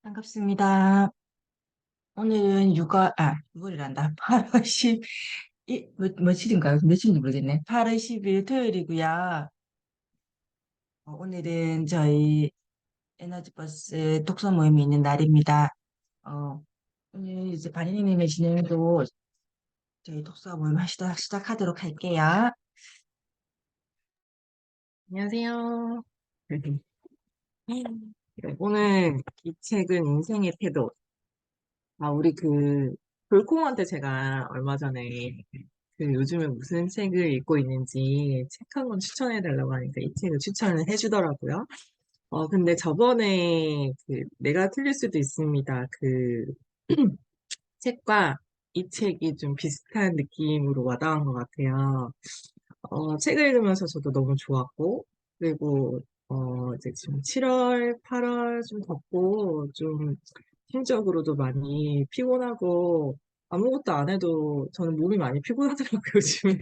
반갑습니다. 오늘은 6월이란다. 8월 10, 며칠인가요? 며칠인지 모르겠네. 8월 10일 토요일이고요. 오늘은 저희 에너지버스 독서 모임이 있는 날입니다. 어, 오늘 이제 반인님의 진행도 저희 독서 모임 시작하도록 할게요. 안녕하세요. 오늘 이 책은 인생의 태도. 우리 돌콩한테 제가 얼마 전에 요즘에 무슨 책을 읽고 있는지 책 한 권 추천해 달라고 하니까 이 책을 추천을 해주더라고요. 근데 저번에 내가 틀릴 수도 있습니다. 책과 이 책이 좀 비슷한 느낌으로 와닿은 것 같아요. 책을 읽으면서 저도 너무 좋았고, 그리고, 이제 지금 7월, 8월 좀 덥고, 좀 심적으로도 많이 피곤하고, 아무것도 안 해도 저는 몸이 많이 피곤하더라고요, 요즘에.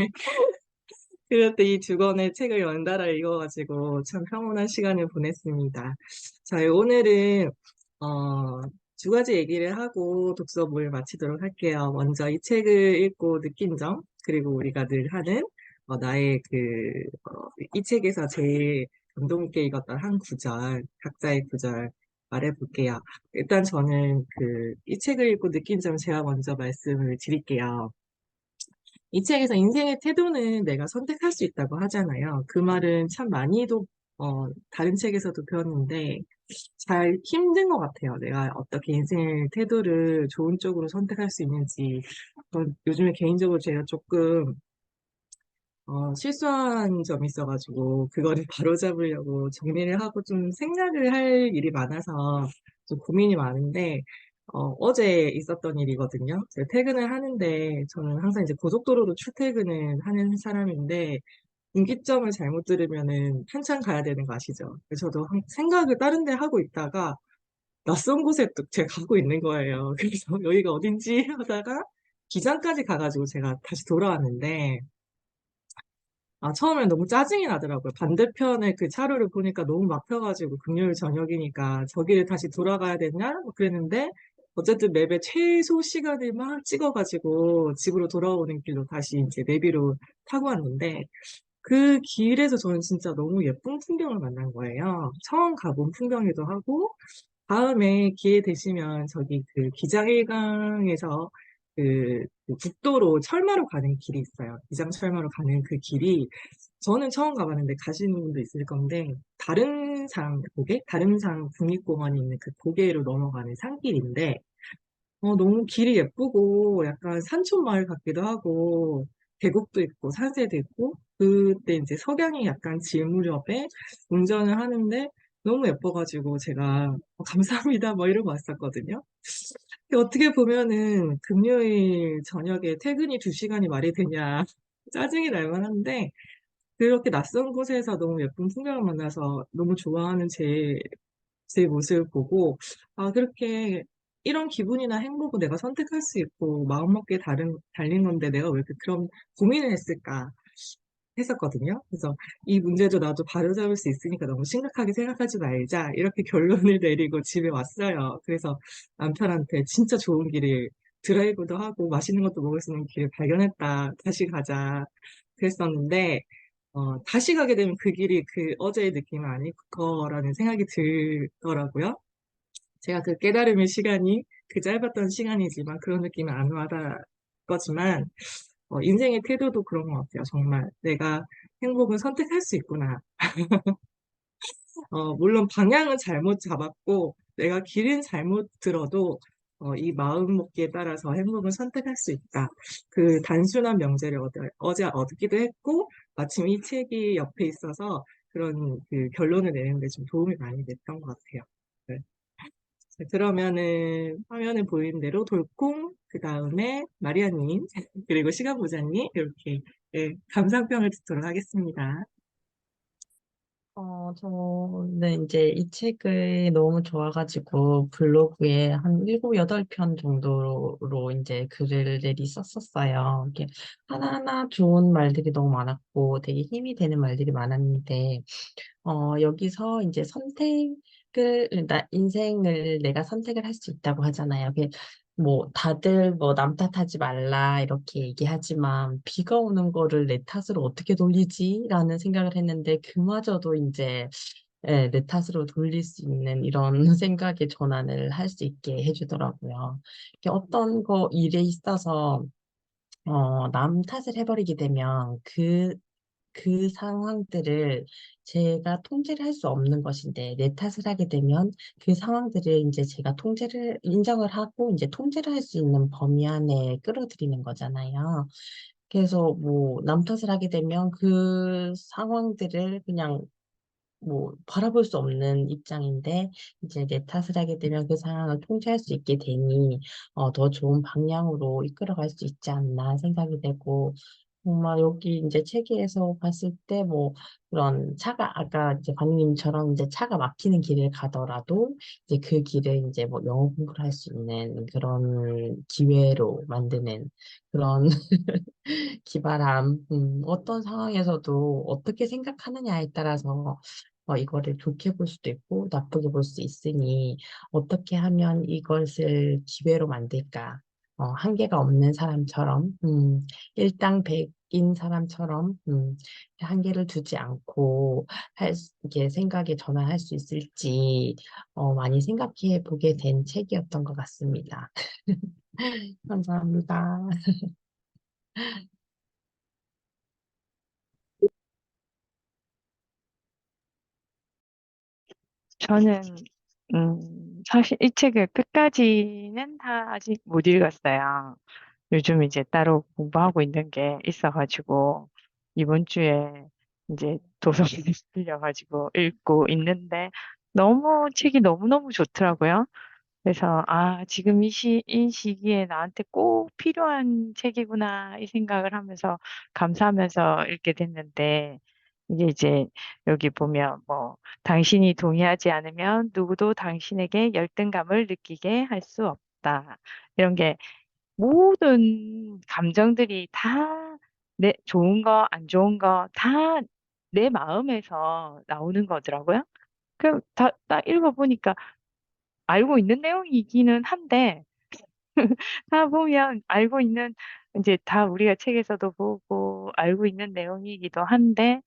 그럴 때 이 두 권의 책을 연달아 읽어가지고 참 평온한 시간을 보냈습니다. 자, 오늘은, 어, 두 가지 얘기를 하고 독서 모임 마치도록 할게요. 먼저 이 책을 읽고 느낀 점, 그리고 우리가 늘 하는, 나의 이 책에서 제일 감동 있게 읽었던 한 구절, 각자의 구절 말해볼게요. 일단 저는 이 책을 읽고 느낀 점 제가 먼저 말씀을 드릴게요. 이 책에서 인생의 태도는 내가 선택할 수 있다고 하잖아요. 그 말은 참 많이도, 다른 책에서도 배웠는데, 잘 힘든 것 같아요. 내가 어떻게 인생의 태도를 좋은 쪽으로 선택할 수 있는지. 요즘에 개인적으로 제가 조금, 실수한 점이 있어가지고, 그거를 바로잡으려고 정리를 하고 좀 생각을 할 일이 많아서 좀 고민이 많은데, 어제 있었던 일이거든요. 제가 퇴근을 하는데, 저는 항상 이제 고속도로로 출퇴근을 하는 사람인데, 분기점을 잘못 들으면은 한참 가야 되는 거 아시죠? 그래서 저도 생각을 다른 데 하고 있다가, 낯선 곳에 또 제가 가고 있는 거예요. 그래서 여기가 어딘지 하다가, 기장까지 가가지고 제가 다시 돌아왔는데, 처음에 너무 짜증이 나더라고요. 반대편에 그 차로를 보니까 너무 막혀가지고 금요일 저녁이니까 저기를 다시 돌아가야 되냐? 뭐 그랬는데 어쨌든 맵에 최소 시간을 막 찍어가지고 집으로 돌아오는 길로 다시 이제 내비로 타고 왔는데 그 길에서 저는 진짜 너무 예쁜 풍경을 만난 거예요. 처음 가본 풍경이기도 하고 다음에 기회 되시면 저기 기장일강에서 그 국도로 철마로 가는 길이 있어요. 기장 철마로 가는 그 길이 저는 처음 가봤는데 가시는 분도 있을 건데 다른 산 국립공원이 있는 그 고개로 넘어가는 산길인데 너무 길이 예쁘고 약간 산촌마을 같기도 하고 계곡도 있고 산세도 있고 그때 이제 석양이 약간 질 무렵에 운전을 하는데 너무 예뻐가지고 제가 감사합니다 뭐 이러고 왔었거든요. 근데 어떻게 보면은 금요일 저녁에 퇴근이 2시간이 말이 되냐 짜증이 날 만한데 그렇게 낯선 곳에서 너무 예쁜 풍경을 만나서 너무 좋아하는 제 모습을 보고, 그렇게 이런 기분이나 행복을 내가 선택할 수 있고, 마음먹기에 달린 건데 내가 왜 이렇게 그런 고민을 했을까 했었거든요. 그래서 이 문제도 나도 바로잡을 수 있으니까 너무 심각하게 생각하지 말자. 이렇게 결론을 내리고 집에 왔어요. 그래서 남편한테 진짜 좋은 길을 드라이브도 하고 맛있는 것도 먹을 수 있는 길을 발견했다. 다시 가자. 그랬었는데, 다시 가게 되면 그 길이 그 어제의 느낌은 아닐 거라는 생각이 들더라고요. 제가 그 깨달음의 시간이 그 짧았던 시간이지만 그런 느낌은 안 와닿을 거지만, 인생의 태도도 그런 것 같아요. 정말 내가 행복을 선택할 수 있구나. 물론 방향은 잘못 잡았고, 내가 길은 잘못 들어도, 이 마음먹기에 따라서 행복을 선택할 수 있다. 그 단순한 명제를 어제 얻기도 했고, 마침 이 책이 옆에 있어서 그런 그 결론을 내는데 좀 도움이 많이 됐던 것 같아요. 네. 자, 그러면은 화면에 보이는 대로 돌콩, 그 다음에 마리아님, 그리고 시간보자님, 이렇게 네, 감상평을 듣도록 하겠습니다. 저는 이제 이 책을 너무 좋아가지고 블로그에 한 일곱, 여덟 편 정도로 이제 글을 내리 썼었어요. 이게 하나하나 좋은 말들이 너무 많았고 되게 힘이 되는 말들이 많았는데, 여기서 이제 인생을 내가 선택을 할 수 있다고 하잖아요. 뭐, 다들 뭐, 남 탓하지 말라, 이렇게 얘기하지만, 비가 오는 거를 내 탓으로 어떻게 돌리지? 라는 생각을 했는데, 그마저도 이제, 예, 내 탓으로 돌릴 수 있는 이런 생각의 전환을 할 수 있게 해주더라고요. 이게 어떤 일에 있어서, 남 탓을 해버리게 되면, 그 상황들을 제가 통제를 할 수 없는 것인데, 내 탓을 하게 되면 그 상황들을 이제 제가 인정을 하고, 이제 통제를 할 수 있는 범위 안에 끌어들이는 거잖아요. 그래서 뭐, 남 탓을 하게 되면 그 상황들을 그냥 뭐 바라볼 수 없는 입장인데 이제 내 탓을 하게 되면 그 상황을 통제할 수 있게 되니 더 좋은 방향으로 이끌어갈 수 있지 않나 생각이 되고 정말 여기 이제 체계에서 봤을 때 뭐 그런 차가 아까 이제 관님처럼 이제 차가 막히는 길을 가더라도 이제 그 길을 이제 뭐 영어 공부를 할 수 있는 그런 기회로 만드는 그런 기발함, 어떤 상황에서도 어떻게 생각하느냐에 따라서 이거를 좋게 볼 수도 있고 나쁘게 볼 수 있으니 어떻게 하면 이것을 기회로 만들까? 한계가 없는 사람처럼, 일당백인 사람처럼, 한계를 두지 않고 이게 생각에 전환할 수 있을지, 많이 생각해 보게 된 책이었던 것 같습니다. 감사합니다. 저는 사실 이 책을 끝까지는 다 아직 못 읽었어요. 요즘 이제 따로 공부하고 있는 게 있어가지고 이번 주에 이제 도서관에 빌려가지고 읽고 있는데 너무 책이 너무너무 좋더라고요. 그래서 지금 이 시기에 나한테 꼭 필요한 책이구나 이 생각을 하면서 감사하면서 읽게 됐는데 이게 이제 여기 보면 뭐 당신이 동의하지 않으면 누구도 당신에게 열등감을 느끼게 할 수 없다. 이런 게 모든 감정들이 다 내 좋은 거, 안 좋은 거 다 내 마음에서 나오는 거더라고요. 딱 읽어보니까 알고 있는 내용이기는 한데 다 보면 알고 있는 이제 다 우리가 책에서도 보고 알고 있는 내용이기도 한데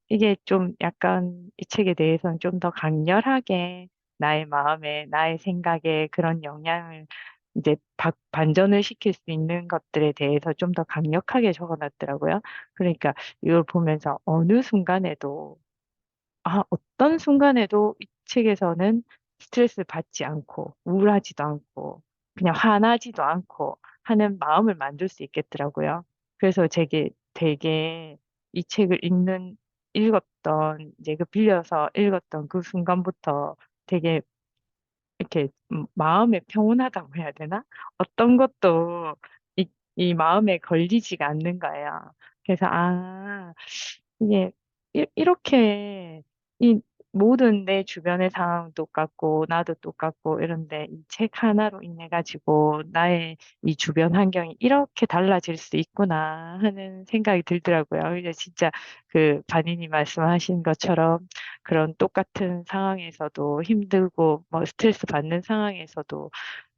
이게 좀 약간 이 책에 대해서는 좀 더 강렬하게 나의 마음에 나의 생각에 그런 영향을 이제 반전을 시킬 수 있는 것들에 대해서 좀 더 강력하게 적어놨더라고요. 그러니까 이걸 보면서 어느 순간에도 어떤 순간에도 이 책에서는 스트레스 받지 않고 우울하지도 않고 그냥 화나지도 않고 하는 마음을 만들 수 있겠더라고요. 그래서 되게 이 책을 읽었던, 이제 그 빌려서 읽었던 그 순간부터 되게 이렇게 마음에 평온하다고 해야 되나? 어떤 것도 이 마음에 걸리지가 않는 거예요. 그래서 이게 이렇게 이 모든 내 주변의 상황 똑같고 나도 똑같고 이런데 이 책 하나로 인해 가지고 나의 이 주변 환경이 이렇게 달라질 수 있구나 하는 생각이 들더라고요. 이제 진짜 그 반인이 말씀하신 것처럼 그런 똑같은 상황에서도 힘들고 뭐 스트레스 받는 상황에서도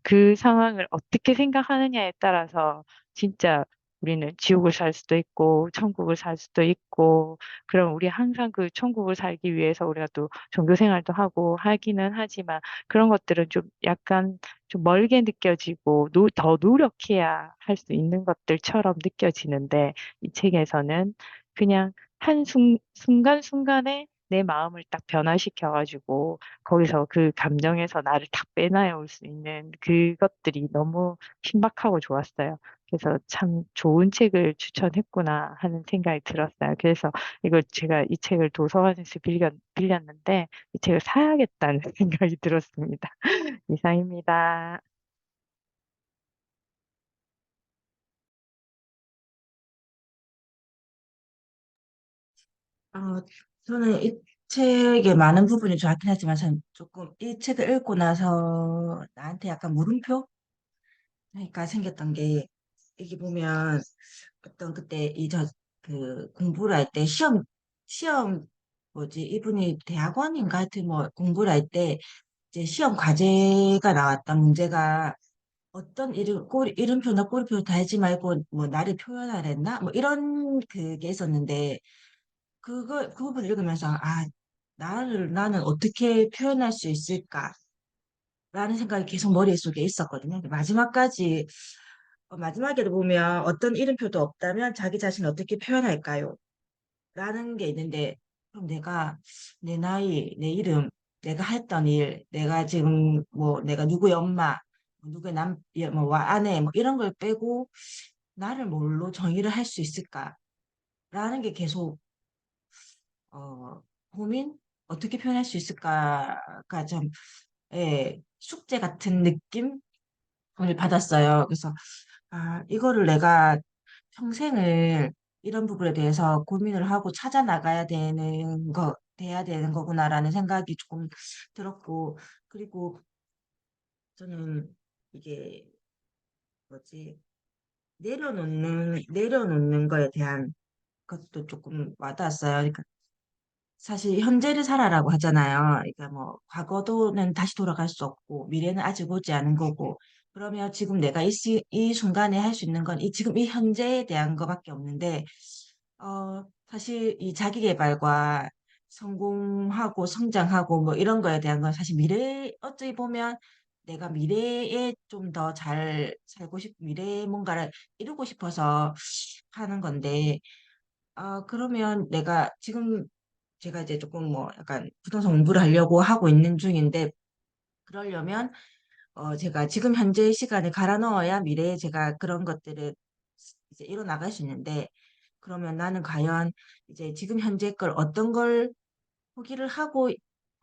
그 상황을 어떻게 생각하느냐에 따라서 진짜 우리는 지옥을 살 수도 있고 천국을 살 수도 있고 그럼 우리 항상 그 천국을 살기 위해서 우리가 또 종교 생활도 하고 하기는 하지만 그런 것들은 좀 약간 좀 멀게 느껴지고 더 노력해야 할 수 있는 것들처럼 느껴지는데 이 책에서는 그냥 순간순간에 내 마음을 딱 변화시켜가지고 거기서 그 감정에서 나를 딱 빼놔올 수 있는 그것들이 너무 신박하고 좋았어요. 그래서 참 좋은 책을 추천했구나 하는 생각이 들었어요. 그래서 제가 이 책을 도서관에서 빌렸는데 이 책을 사야겠다는 생각이 들었습니다. 이상입니다. 어, 저는 이 책의 많은 부분이 좋았긴 하지만 전 조금 이 책을 읽고 나서 나한테 약간 물음표? 그러니까 생겼던 게 이게 보면 어떤 그때 그 공부를 할 때 시험 뭐지, 이분이 대학원인가 하여튼 뭐 공부를 할 때 이제 시험 과제가 나왔던 문제가 어떤 이름표나 꼬리표 다 하지 말고 뭐 나를 표현하랬나? 뭐 이런 그게 있었는데 그 부분을 읽으면서 나는 어떻게 표현할 수 있을까? 라는 생각이 계속 머릿속에 있었거든요. 근데 마지막에도 보면 어떤 이름표도 없다면 자기 자신을 어떻게 표현할까요? 라는 게 있는데, 그럼 내가 내 나이, 내 이름, 내가 했던 일, 내가 지금 뭐 내가 누구의 엄마, 누구의 아내, 뭐 이런 걸 빼고 나를 뭘로 정의를 할 수 있을까? 라는 게 계속, 어, 고민? 어떻게 표현할 수 있을까가 좀, 숙제 같은 느낌을 받았어요. 그래서, 이거를 내가 평생을 이런 부분에 대해서 고민을 하고 찾아 나가야 돼야 되는 거구나라는 생각이 조금 들었고, 그리고 저는 이게 뭐지, 내려놓는 거에 대한 것도 조금 와닿았어요. 그러니까 사실 현재를 살아라고 하잖아요. 그러니까 뭐 과거도는 다시 돌아갈 수 없고 미래는 아직 오지 않은 거고 그러면 지금 내가 이 순간에 할 수 있는 건 지금 이 현재에 대한 거밖에 없는데 사실 이 자기 개발과 성공하고 성장하고 뭐 이런 거에 대한 건 사실 어찌 보면 내가 미래에 좀 더 잘 미래에 뭔가를 이루고 싶어서 하는 건데 그러면 제가 이제 조금 뭐 약간 부동산 공부를 하려고 하고 있는 중인데, 그러려면, 제가 지금 현재 시간에 갈아 넣어야 미래에 제가 그런 것들을 이제 이뤄나갈 수 있는데, 그러면 나는 과연 이제 지금 현재 걸 어떤 걸 포기를 하고,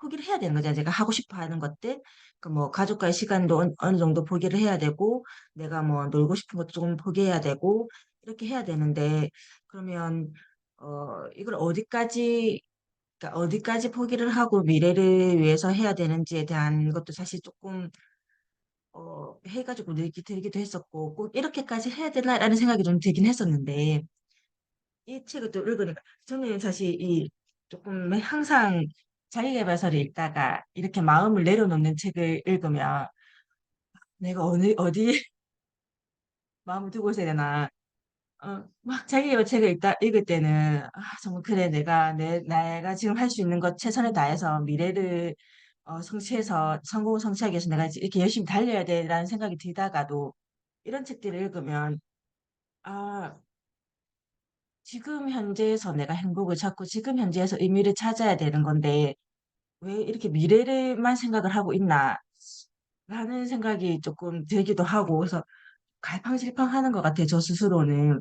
포기를 해야 되는 거잖아요. 제가 하고 싶어 하는 것들. 그 뭐 가족과의 시간도 어느 정도 포기를 해야 되고, 내가 뭐 놀고 싶은 것도 조금 포기해야 되고, 이렇게 해야 되는데, 그러면, 이걸 그러니까 어디까지 포기를 하고 미래를 위해서 해야 되는지에 대한 것도 사실 조금 해가지고 들기도 했었고 꼭 이렇게까지 해야 되나라는 생각이 좀 들긴 했었는데 이 책을 또 읽으니까 저는 사실 이 조금 항상 자기계발서를 읽다가 이렇게 마음을 내려놓는 책을 읽으면 내가 어디 마음을 두고 있어야 되나 막 자기계발 책을 읽을 때는 정말 그래 내가 지금 할 수 있는 것 최선을 다해서 미래를 성공을 성취하기 위해서 내가 이렇게 열심히 달려야 돼라는 생각이 들다가도 이런 책들을 읽으면 아 지금 현재에서 내가 행복을 찾고 지금 현재에서 의미를 찾아야 되는 건데 왜 이렇게 미래를만 생각을 하고 있나 라는 생각이 조금 들기도 하고 그래서 갈팡질팡하는 것 같아요 저 스스로는.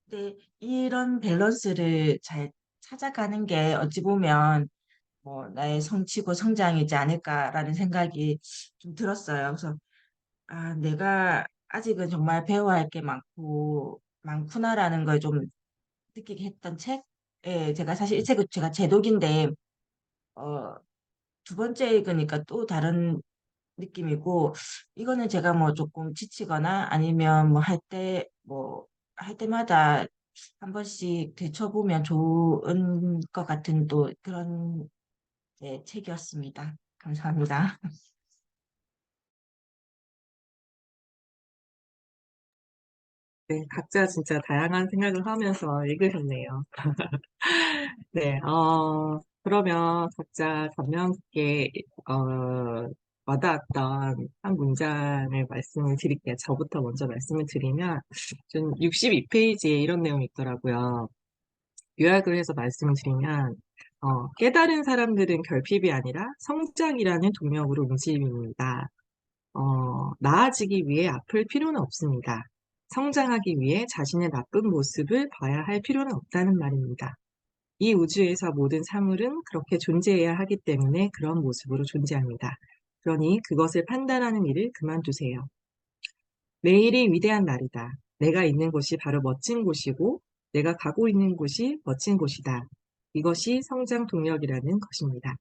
근데 이런 밸런스를 잘 찾아가는 게 어찌 보면 뭐 나의 성취고 성장이지 않을까라는 생각이 좀 들었어요. 그래서 내가 아직은 정말 배워야 할 게 많구나라는 걸 좀 느끼게 했던 책. 예, 제가 사실 이 책은 제가 제독인데 어, 두 번째 읽으니까 또 다른 느낌이고 이거는 제가 뭐 조금 지치거나 아니면 할 때마다 한 번씩 되쳐보면 좋은 것 같은 또 그런 책이었습니다. 감사합니다. 네, 각자 진짜 다양한 생각을 하면서 읽으셨네요. 네, 그러면 각자 감명 깊게, 와닿았던 한 문장을 말씀을 드릴게요. 저부터 먼저 말씀을 드리면, 좀 62페이지에 이런 내용이 있더라고요. 요약을 해서 말씀을 드리면, 깨달은 사람들은 결핍이 아니라 성장이라는 동력으로 움직입니다. 나아지기 위해 아플 필요는 없습니다. 성장하기 위해 자신의 나쁜 모습을 봐야 할 필요는 없다는 말입니다. 이 우주에서 모든 사물은 그렇게 존재해야 하기 때문에 그런 모습으로 존재합니다. 그러니 그것을 판단하는 일을 그만두세요. 내일이 위대한 날이다. 내가 있는 곳이 바로 멋진 곳이고 내가 가고 있는 곳이 멋진 곳이다. 이것이 성장 동력이라는 것입니다.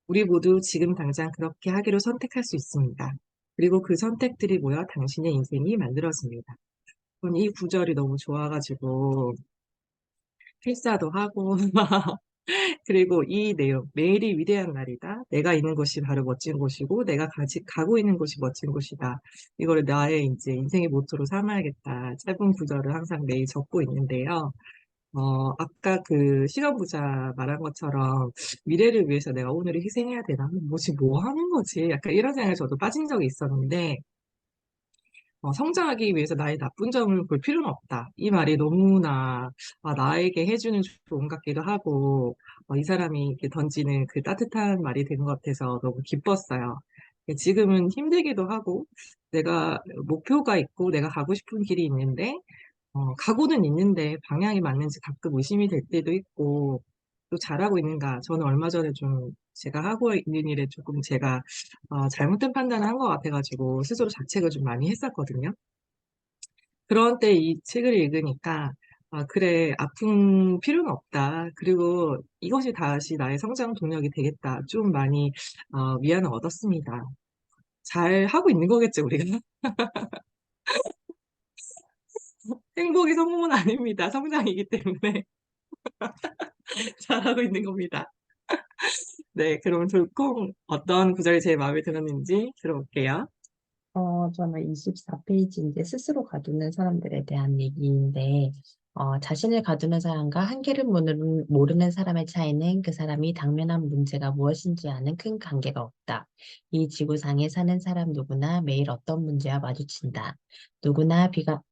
우리 모두 지금 당장 그렇게 하기로 선택할 수 있습니다. 그리고 그 선택들이 모여 당신의 인생이 만들어집니다. 저는 이 구절이 너무 좋아가지고 필사도 하고 그리고 이 내용, 매일이 위대한 날이다. 내가 있는 곳이 바로 멋진 곳이고, 내가 가고 있는 곳이 멋진 곳이다. 이거를 나의 이제 인생의 모토로 삼아야겠다. 짧은 구절을 항상 매일 적고 있는데요. 아까 그 시간 부자 말한 것처럼 미래를 위해서 내가 오늘을 희생해야 되나? 뭐지, 뭐 하는 거지? 약간 이런 생각에 저도 빠진 적이 있었는데, 성장하기 위해서 나의 나쁜 점을 볼 필요는 없다. 이 말이 너무나 나에게 해주는 조언 같기도 하고, 이 사람이 이렇게 던지는 그 따뜻한 말이 된 것 같아서 너무 기뻤어요. 지금은 힘들기도 하고, 내가 목표가 있고, 내가 가고 싶은 길이 있는데, 가고는 있는데 방향이 맞는지 가끔 의심이 될 때도 있고, 또 잘하고 있는가. 저는 얼마 전에 좀 제가 하고 있는 일에 조금 제가 잘못된 판단을 한 것 같아가지고 스스로 자책을 좀 많이 했었거든요. 그런 때 이 책을 읽으니까, 그래, 아픈 필요는 없다. 그리고 이것이 다시 나의 성장 동력이 되겠다. 좀 많이 위안을 얻었습니다. 잘 하고 있는 거겠죠, 우리가. 행복이 성공은 아닙니다. 성장이기 때문에 잘하고 있는 겁니다. 네, 그럼 돌콩 어떤 구절이 제일 마음에 들었는지 들어볼게요. 저는 24페이지인데 스스로 가두는 사람들에 대한 얘기인데, 자신을 가두는 사람과 한계를 모르는 사람의 차이는 그 사람이 당면한 문제가 무엇인지 아는 큰 관계가 없다. 이 지구상에 사는 사람 누구나 매일 어떤 문제와 마주친다. 누구나 비가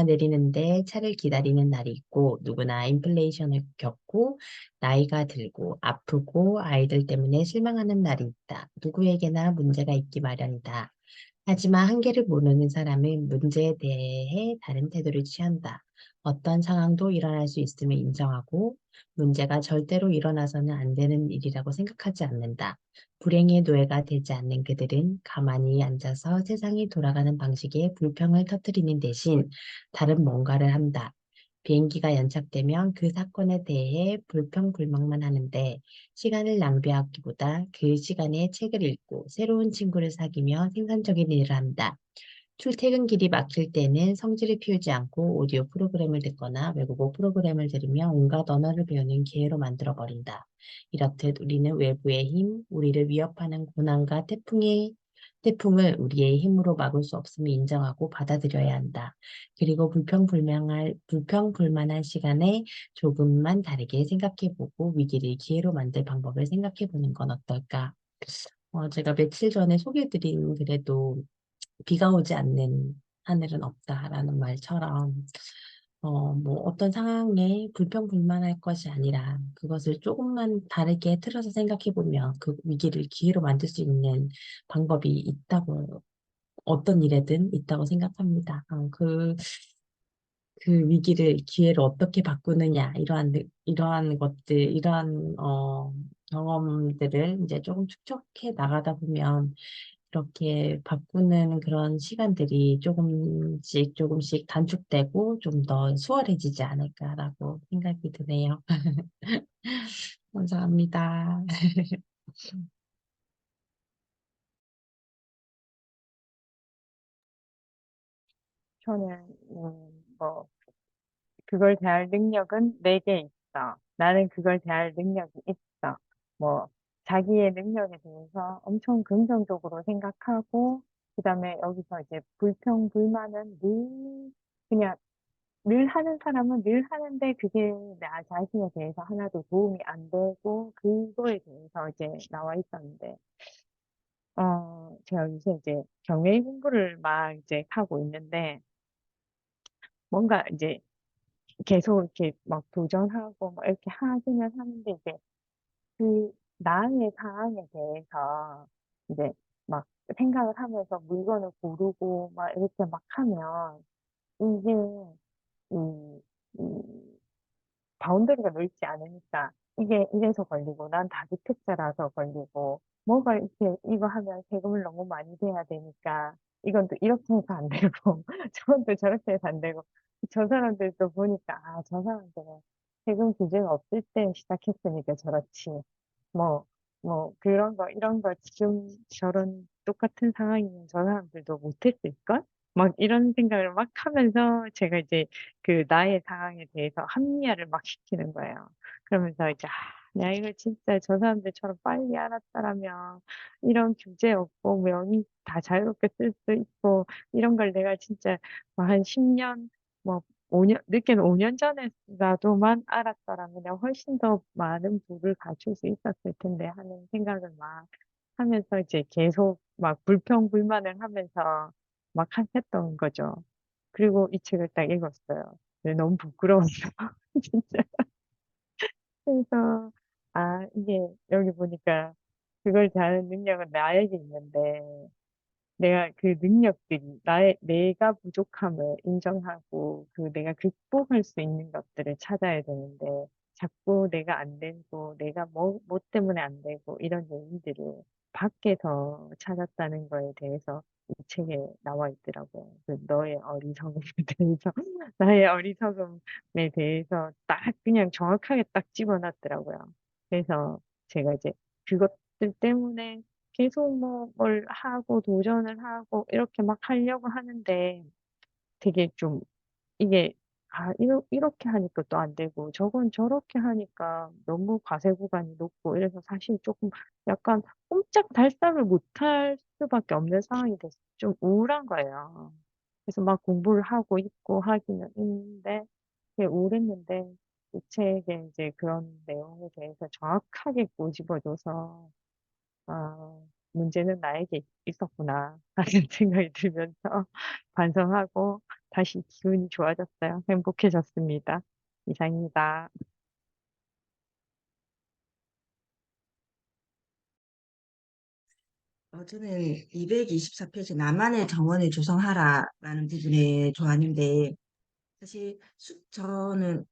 내리는데 차를 기다리는 날이 있고, 누구나 인플레이션을 겪고, 나이가 들고, 아프고, 아이들 때문에 실망하는 날이 있다. 누구에게나 문제가 있기 마련이다. 하지만 한계를 모르는 사람은 문제에 대해 다른 태도를 취한다. 어떤 상황도 일어날 수 있음을 인정하고 문제가 절대로 일어나서는 안 되는 일이라고 생각하지 않는다. 불행의 노예가 되지 않는 그들은 가만히 앉아서 세상이 돌아가는 방식에 불평을 터뜨리는 대신 다른 뭔가를 한다. 비행기가 연착되면 그 사건에 대해 불평불만만 하는데 시간을 낭비하기보다 그 시간에 책을 읽고 새로운 친구를 사귀며 생산적인 일을 한다. 출퇴근길이 막힐 때는 성질을 피우지 않고 오디오 프로그램을 듣거나 외국어 프로그램을 들으며 온갖 언어를 배우는 기회로 만들어버린다. 이렇듯 우리는 외부의 힘, 우리를 위협하는 고난과 태풍을 우리의 힘으로 막을 수 없음을 인정하고 받아들여야 한다. 그리고 불평불만한 시간에 조금만 다르게 생각해보고 위기를 기회로 만들 방법을 생각해보는 건 어떨까? 제가 며칠 전에 소개해드린 글에도 비가 오지 않는 하늘은 없다라는 말처럼 뭐 어떤 상황에 불평불만할 것이 아니라 그것을 조금만 다르게 틀어서 생각해 보면 그 위기를 기회로 만들 수 있는 방법이 있다고 어떤 일에든 있다고 생각합니다. 그 위기를 기회로 어떻게 바꾸느냐 이러한 것들 경험들을 이제 조금 축적해 나가다 보면 이렇게 바꾸는 그런 시간들이 조금씩 조금씩 단축되고 좀 더 수월해지지 않을까라고 생각이 드네요. 감사합니다. 저는, 그걸 대할 능력은 내게 있어. 나는 그걸 대할 능력이 있어. 뭐, 자기의 능력에 대해서 엄청 긍정적으로 생각하고, 그 다음에 여기서 이제 불평불만은 그냥 늘 하는 사람은 늘 하는데 그게 나 자신에 대해서 하나도 도움이 안 되고, 그거에 대해서 이제 나와 있었는데, 제가 요새 이제 경영 공부를 막 이제 하고 있는데, 뭔가 이제 계속 이렇게 막 도전하고 막 이렇게 하기는 하는데 이제 그 나의 상황에 대해서 이제 막 생각을 하면서 물건을 고르고 막 이렇게 막 하면 이게 이, 이 바운더리가 넓지 않으니까 이게 이래서 걸리고 난 다주택자라서 걸리고 뭐가 이렇게 이거 하면 세금을 너무 많이 내야 되니까 이건 또 이렇게 해서 안 되고 저건 또 저렇게 해서 안 되고 저 사람들도 보니까 아 저 사람들은 세금 규제가 없을 때 시작했으니까 저렇지 그런 거 이런 거 지금 저런 똑같은 상황이면 저 사람들도 못했을걸? 막 이런 생각을 막 하면서 제가 이제 그 나의 상황에 대해서 합리화를 막 시키는 거예요. 그러면서 이제 내가 이걸 진짜 저 사람들처럼 빨리 알았더라면 이런 규제 없고 명의 다 자유롭게 쓸 수 있고 이런 걸 내가 진짜 뭐 한 10년 뭐 5년 늦게는 5년 전에라도만 알았더라면 내가 훨씬 더 많은 부를 갖출 수 있었을 텐데 하는 생각을 막 하면서 이제 계속 막 불평불만을 하면서 막 했던 거죠. 그리고 이 책을 딱 읽었어요. 근데 너무 부끄러웠어. 진짜. 그래서, 이게 여기 보니까 그걸 잘하는 능력은 나에게 있는데, 내가 그 능력들이 내가 부족함을 인정하고 그 내가 극복할 수 있는 것들을 찾아야 되는데 자꾸 내가 안 되고 내가 뭐 때문에 안 되고 이런 얘기들을 밖에서 찾았다는 거에 대해서 이 책에 나와 있더라고요. 그 너의 어리석음에 대해서 나의 어리석음에 대해서 딱 그냥 정확하게 딱 집어놨더라고요. 그래서 제가 이제 그것들 때문에 계속 뭐 뭘 하고 도전을 하고 이렇게 막 하려고 하는데 되게 좀 이게 이렇게 하니까 또 안 되고 저건 저렇게 하니까 너무 과세 구간이 높고 이래서 사실 조금 약간 꼼짝 달싹을 못할 수밖에 없는 상황이 돼서 좀 우울한 거예요. 그래서 막 공부를 하고 있고 하기는 있는데 되게 우울했는데 이 책에 이제 그런 내용에 대해서 정확하게 꼬집어줘서 아, 문제는 나에게 있었구나 하는 생각이 들면서 반성하고 다시 기분이 좋아졌어요. 행복해졌습니다. 이상입니다. 저는 224페이지 나만의 정원을 조성하라라는 부분에 좋아하는데 사실 저는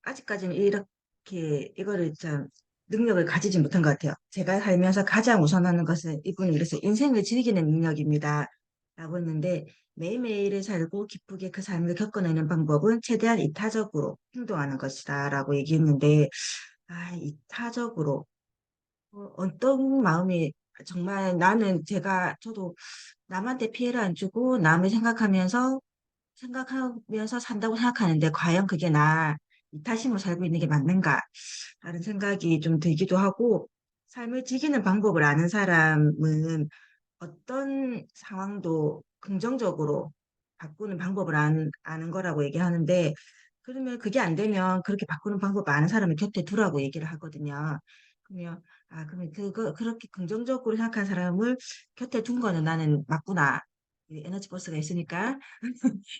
아직까지는 이렇게 이거를 참 능력을 가지지 못한 것 같아요. 제가 살면서 가장 우선하는 것은 이분이 그래서 인생을 즐기는 능력입니다. 라고 했는데 매일매일을 살고 기쁘게 그 삶을 겪어내는 방법은 최대한 이타적으로 행동하는 것이다. 라고 얘기했는데 이타적으로 어떤 마음이 정말 나는 저도 남한테 피해를 안 주고 남을 생각하면서 산다고 생각하는데 과연 그게 나 이타심으로 살고 있는 게 맞는가? 라는 생각이 좀 들기도 하고 삶을 즐기는 방법을 아는 사람은 어떤 상황도 긍정적으로 바꾸는 방법을 아는 거라고 얘기하는데 그러면 그게 안 되면 그렇게 바꾸는 방법 아는 사람을 곁에 두라고 얘기를 하거든요. 그러면 그렇게 긍정적으로 생각하는 사람을 곁에 둔 거는 나는 맞구나. 이 에너지 버스가 있으니까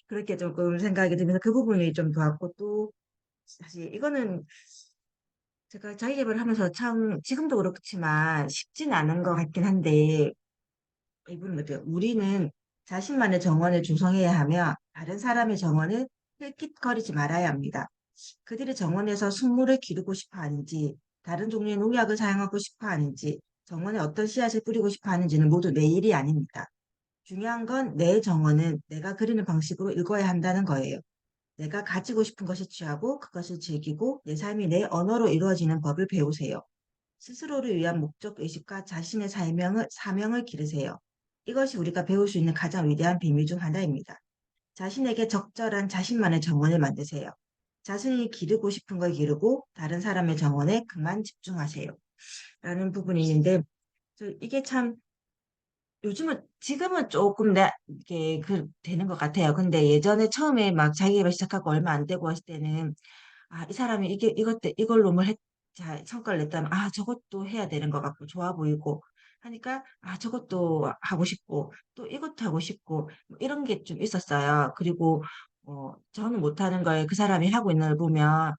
그렇게 조금 생각이 들면서 그 부분이 좀 좋았고 또 사실 이거는 제가 자기 개발을 하면서 참 지금도 그렇지만 쉽진 않은 것 같긴 한데 이분은 어때요? 우리는 자신만의 정원을 조성해야 하며 다른 사람의 정원을 힐끗거리지 말아야 합니다. 그들의 정원에서 순물을 기르고 싶어 하는지 다른 종류의 농약을 사용하고 싶어 하는지 정원에 어떤 씨앗을 뿌리고 싶어 하는지는 모두 내 일이 아닙니다. 중요한 건 내 정원은 내가 그리는 방식으로 읽어야 한다는 거예요. 내가 가지고 싶은 것을 취하고 그것을 즐기고 내 삶이 내 언어로 이루어지는 법을 배우세요. 스스로를 위한 목적 의식과 자신의 사명을 기르세요. 이것이 우리가 배울 수 있는 가장 위대한 비밀 중 하나입니다. 자신에게 적절한 자신만의 정원을 만드세요. 자신이 기르고 싶은 걸 기르고 다른 사람의 정원에 그만 집중하세요. 라는 부분이 있는데 이게 참 지금은 조금 이게 되는 것 같아요. 근데 예전에 처음에 막 자기가 시작하고 얼마 안 되고 했을 때는 이 사람이 이걸로 성과를 냈다면, 저것도 해야 되는 것 같고, 좋아 보이고, 하니까, 저것도 하고 싶고, 또 이것도 하고 싶고, 뭐 이런 게 좀 있었어요. 그리고, 저는 못하는 걸 그 사람이 하고 있는 걸 보면,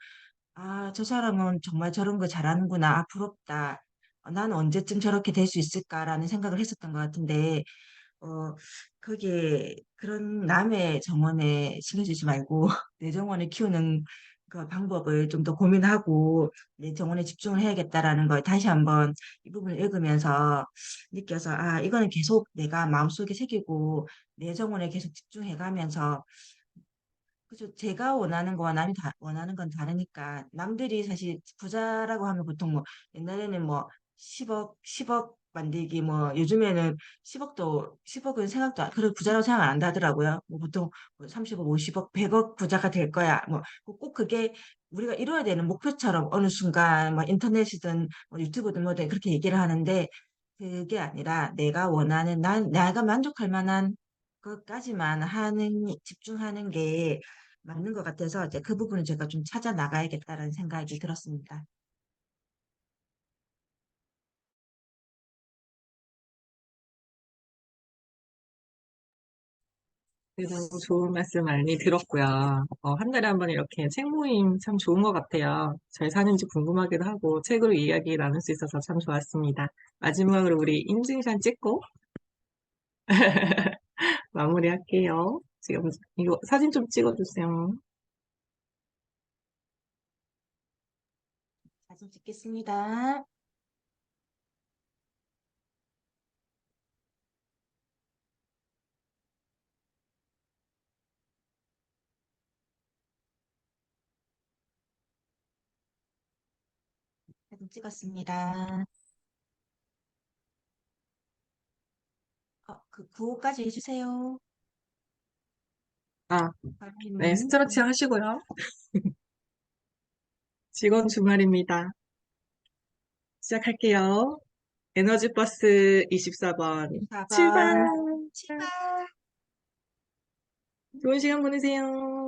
저 사람은 정말 저런 거 잘하는구나. 부럽다. 나는 언제쯤 저렇게 될 수 있을까라는 생각을 했었던 것 같은데, 어, 거기에 그런 남의 정원에 신경 쓰지 말고 내 정원을 키우는 그 방법을 좀 더 고민하고 내 정원에 집중을 해야겠다라는 걸 다시 한번 이 부분을 읽으면서 느껴서 이거는 계속 내가 마음속에 새기고 내 정원에 계속 집중해 가면서 그죠. 제가 원하는 거와 원하는 건 다르니까 남들이 사실 부자라고 하면 보통 뭐 옛날에는 뭐 10억 만들기, 뭐, 요즘에는 10억은 생각도, 그런 부자라고 생각 안 한다더라고요. 뭐 보통 30억, 50억, 100억 부자가 될 거야. 뭐, 꼭 그게 우리가 이뤄야 되는 목표처럼 어느 순간, 뭐, 인터넷이든, 뭐 유튜브든 뭐든 그렇게 얘기를 하는데, 그게 아니라 내가 원하는, 내가 만족할 만한 것까지만 집중하는 게 맞는 것 같아서 이제 그 부분을 제가 좀 찾아 나가야겠다라는 생각이 들었습니다. 네, 너무 좋은 말씀 많이 들었고요. 한 달에 한 번 이렇게 책 모임 참 좋은 것 같아요. 잘 사는지 궁금하기도 하고 책으로 이야기 나눌 수 있어서 참 좋았습니다. 마지막으로 우리 인증샷 찍고 마무리할게요. 지금 이거 사진 좀 찍어주세요. 사진 찍겠습니다. 사진 찍었습니다. 그 구호까지 해주세요. 아, 네, 발리님. 스트레칭 하시고요. 직원 주말입니다. 시작할게요. 에너지 버스 24번 4번 출발! 출발. 좋은 시간 보내세요.